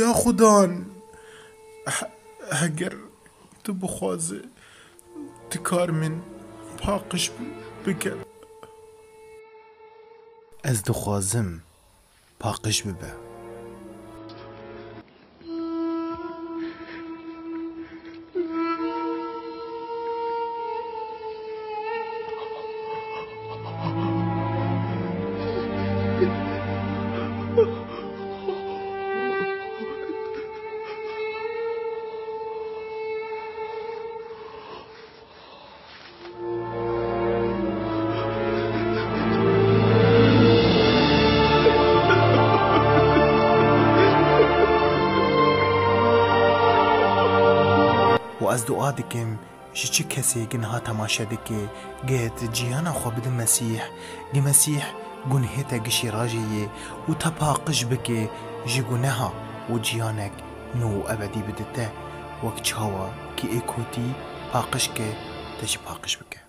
یا خودان هەگەر تو بخوازێ تکار من پاقش بکە. Ez dixwazim paqij bibe. و از دعا دکم ji çi kesê niha temaşe dike gê di cîhana xwe bide Mesîh, gê Mesîh gunhê te gişîrajê yê û te paqij bike ji guneha û ciyanek nû û ebedî bide te wek çawa kî ê kotî paqij ke te jî paqij bike.